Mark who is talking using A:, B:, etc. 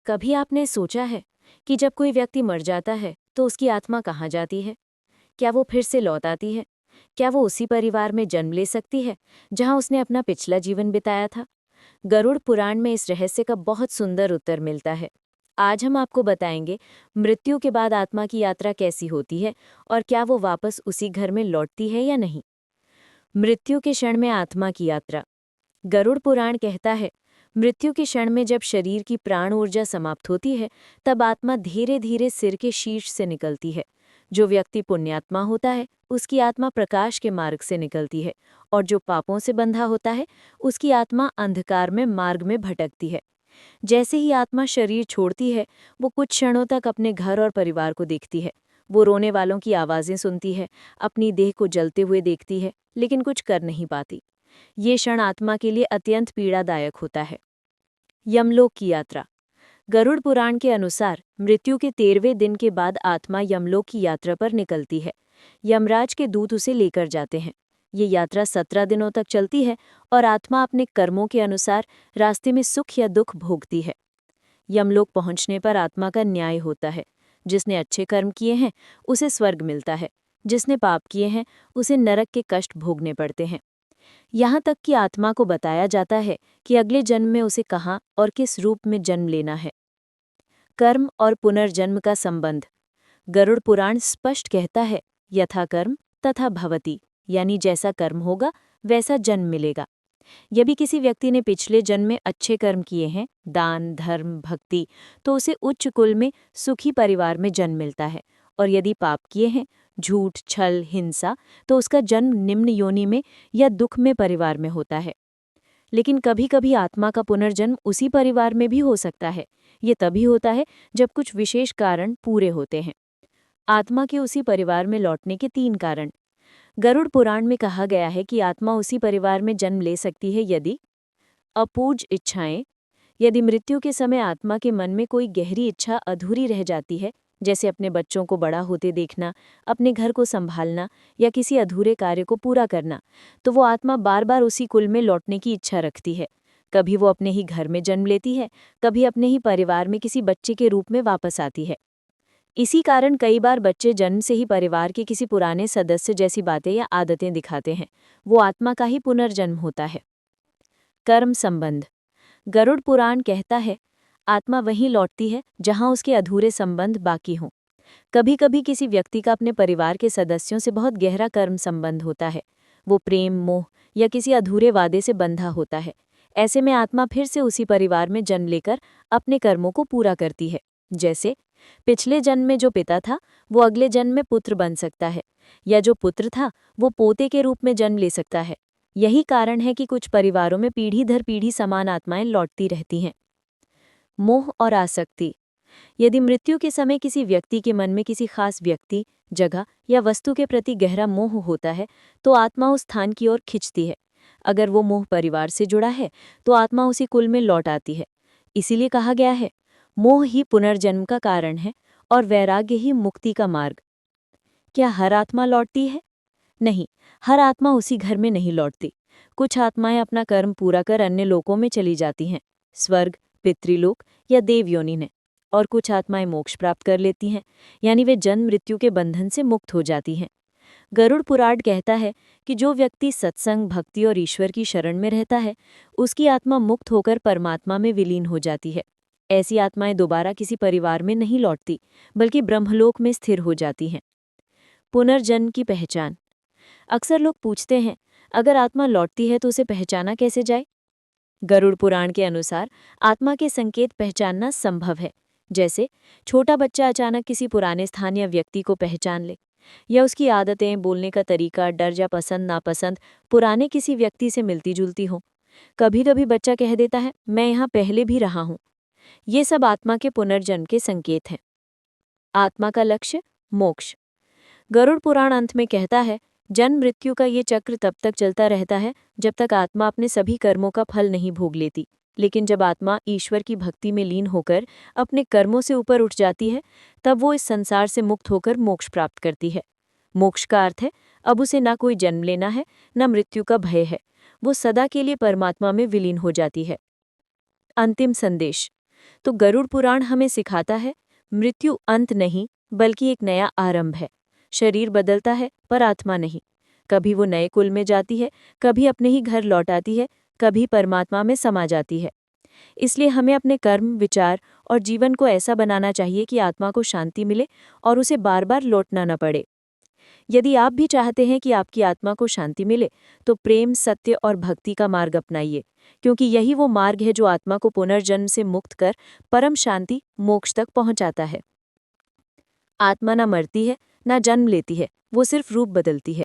A: कभी आपने सोचा है कि जब कोई व्यक्ति मर जाता है तो उसकी आत्मा कहाँ जाती है? क्या वो फिर से लौट आती है? क्या वो उसी परिवार में जन्म ले सकती है जहाँ उसने अपना पिछला जीवन बिताया था? गरुड़ पुराण में इस रहस्य का बहुत सुंदर उत्तर मिलता है। आज हम आपको बताएंगे मृत्यु के बाद आत्मा की यात्रा कैसी होती है और क्या वो वापस उसी घर में लौटती है या नहीं। मृत्यु के क्षण में आत्मा की यात्रा। गरुड़ पुराण कहता है, मृत्यु के क्षण में जब शरीर की प्राण ऊर्जा समाप्त होती है तब आत्मा धीरे धीरे सिर के शीर्ष से निकलती है। जो व्यक्ति पुण्यात्मा होता है उसकी आत्मा प्रकाश के मार्ग से निकलती है और जो पापों से बंधा होता है उसकी आत्मा अंधकार में मार्ग में भटकती है। जैसे ही आत्मा शरीर छोड़ती है वो कुछ क्षणों तक अपने घर और परिवार को देखती है। वो रोने वालों की आवाज़ें सुनती है, अपनी देह को जलते हुए देखती है, लेकिन कुछ कर नहीं पाती। ये क्षण आत्मा के लिए अत्यंत पीड़ादायक होता है। यमलोक की यात्रा। गरुड़ पुराण के अनुसार मृत्यु के 13वें दिन के बाद आत्मा यमलोक की यात्रा पर निकलती है। यमराज के दूत उसे लेकर जाते हैं। ये यात्रा 17 दिनों तक चलती है और आत्मा अपने कर्मों के अनुसार रास्ते में सुख या दुख भोगती है। यमलोक पहुंचने पर आत्मा का न्याय होता है। जिसने अच्छे कर्म किए हैं उसे स्वर्ग मिलता है, जिसने पाप किए हैं उसे नरक के कष्ट भोगने पड़ते हैं। यहाँ तक कि आत्मा को बताया जाता है कि अगले जन्म में उसे कहाँ और किस रूप में जन्म लेना है। कर्म और पुनर्जन्म का संबंध। गरुड़ पुराण स्पष्ट कहता है, यथा कर्म तथा भवति, यानी जैसा कर्म होगा वैसा जन्म मिलेगा। यदि किसी व्यक्ति ने पिछले जन्म में अच्छे कर्म किए हैं, दान धर्म भक्ति, तो उसे उच्च कुल में सुखी परिवार में जन्म मिलता है। और यदि पाप किए हैं, झूठ छल हिंसा, तो उसका जन्म निम्न योनि में या दुख में परिवार में होता है। लेकिन कभी कभी आत्मा का पुनर्जन्म उसी परिवार में भी हो सकता है। ये तभी होता है जब कुछ विशेष कारण पूरे होते हैं। आत्मा के उसी परिवार में लौटने के 3 कारण। गरुड़ पुराण में कहा गया है कि आत्मा उसी परिवार में जन्म ले सकती है यदि अपूज इच्छाएं। यदि मृत्यु के समय आत्मा के मन में कोई गहरी इच्छा अधूरी रह जाती है, जैसे अपने बच्चों को बड़ा होते देखना, अपने घर को संभालना या किसी अधूरे कार्य को पूरा करना, तो वो आत्मा बार बार उसी कुल में लौटने की इच्छा रखती है। कभी वो अपने ही घर में जन्म लेती है, कभी अपने ही परिवार में किसी बच्चे के रूप में वापस आती है। इसी कारण कई बार बच्चे जन्म से ही परिवार के किसी पुराने सदस्य जैसी बातें या आदतें दिखाते हैं। वो आत्मा का ही पुनर्जन्म होता है। कर्म संबंध। गरुड़ पुराण कहता है, आत्मा वहीं लौटती है जहां उसके अधूरे संबंध बाकी हों। कभी कभी किसी व्यक्ति का अपने परिवार के सदस्यों से बहुत गहरा कर्म संबंध होता है। वो प्रेम मोह या किसी अधूरे वादे से बंधा होता है। ऐसे में आत्मा फिर से उसी परिवार में जन्म लेकर अपने कर्मों को पूरा करती है। जैसे पिछले जन्म में जो पिता था वो अगले जन्म में पुत्र बन सकता है, या जो पुत्र था वो पोते के रूप में जन्म ले सकता है। यही कारण है कि कुछ परिवारों में पीढ़ी दर पीढ़ी समान आत्माएं लौटती रहती हैं। मोह और आसक्ति। यदि मृत्यु के समय किसी व्यक्ति के मन में किसी खास व्यक्ति, जगह या वस्तु के प्रति गहरा मोह होता है तो आत्मा उस स्थान की ओर खिंचती है। अगर वो मोह परिवार से जुड़ा है तो आत्मा उसी कुल में लौट आती है। इसीलिए कहा गया है, मोह ही पुनर्जन्म का कारण है और वैराग्य ही मुक्ति का मार्ग। क्या हर आत्मा लौटती है? नहीं, हर आत्मा उसी घर में नहीं लौटती। कुछ आत्माएं अपना कर्म पूरा कर अन्य लोकों में चली जाती हैं, स्वर्ग, पितृलोक या देव योनि में। और कुछ आत्माएं मोक्ष प्राप्त कर लेती हैं, यानी वे जन्म मृत्यु के बंधन से मुक्त हो जाती हैं। गरुड़ पुराण कहता है कि जो व्यक्ति सत्संग भक्ति और ईश्वर की शरण में रहता है उसकी आत्मा मुक्त होकर परमात्मा में विलीन हो जाती है। ऐसी आत्माएं दोबारा किसी परिवार में नहीं लौटती, बल्कि ब्रह्मलोक में स्थिर हो जाती हैं। पुनर्जन्म की पहचान। अक्सर लोग पूछते हैं, अगर आत्मा लौटती है तो उसे पहचाना कैसे जाए? गरुड़ पुराण के अनुसार आत्मा के संकेत पहचानना संभव है। जैसे छोटा बच्चा अचानक किसी पुराने स्थान या व्यक्ति को पहचान ले, या उसकी आदतें, बोलने का तरीका, डर या पसंद नापसंद पुराने किसी व्यक्ति से मिलती जुलती हो। कभी कभी बच्चा कह देता है, मैं यहाँ पहले भी रहा हूँ। ये सब आत्मा के पुनर्जन्म के संकेत हैं। आत्मा का लक्ष्य मोक्ष। गरुड़ पुराण अंत में कहता है, जन्म मृत्यु का ये चक्र तब तक चलता रहता है जब तक आत्मा अपने सभी कर्मों का फल नहीं भोग लेती। लेकिन जब आत्मा ईश्वर की भक्ति में लीन होकर अपने कर्मों से ऊपर उठ जाती है तब वो इस संसार से मुक्त होकर मोक्ष प्राप्त करती है। मोक्ष का अर्थ है अब उसे ना कोई जन्म लेना है, न मृत्यु का भय है। वो सदा के लिए परमात्मा में विलीन हो जाती है। अंतिम संदेश। तो गरुड़ पुराण हमें सिखाता है, मृत्यु अंत नहीं बल्कि एक नया आरंभ है। शरीर बदलता है पर आत्मा नहीं। कभी वो नए कुल में जाती है, कभी अपने ही घर लौट आती है, कभी परमात्मा में समा जाती है। इसलिए हमें अपने कर्म, विचार और जीवन को ऐसा बनाना चाहिए कि आत्मा को शांति मिले और उसे बार बार लौटना न पड़े। यदि आप भी चाहते हैं कि आपकी आत्मा को शांति मिले, तो प्रेम, सत्य और भक्ति का मार्ग अपनाइए, क्योंकि यही वो मार्ग है जो आत्मा को पुनर्जन्म से मुक्त कर परम शांति, मोक्ष तक पहुंचाता है। आत्मा न मरती है, न जन्म लेती है, वो सिर्फ रूप बदलती है।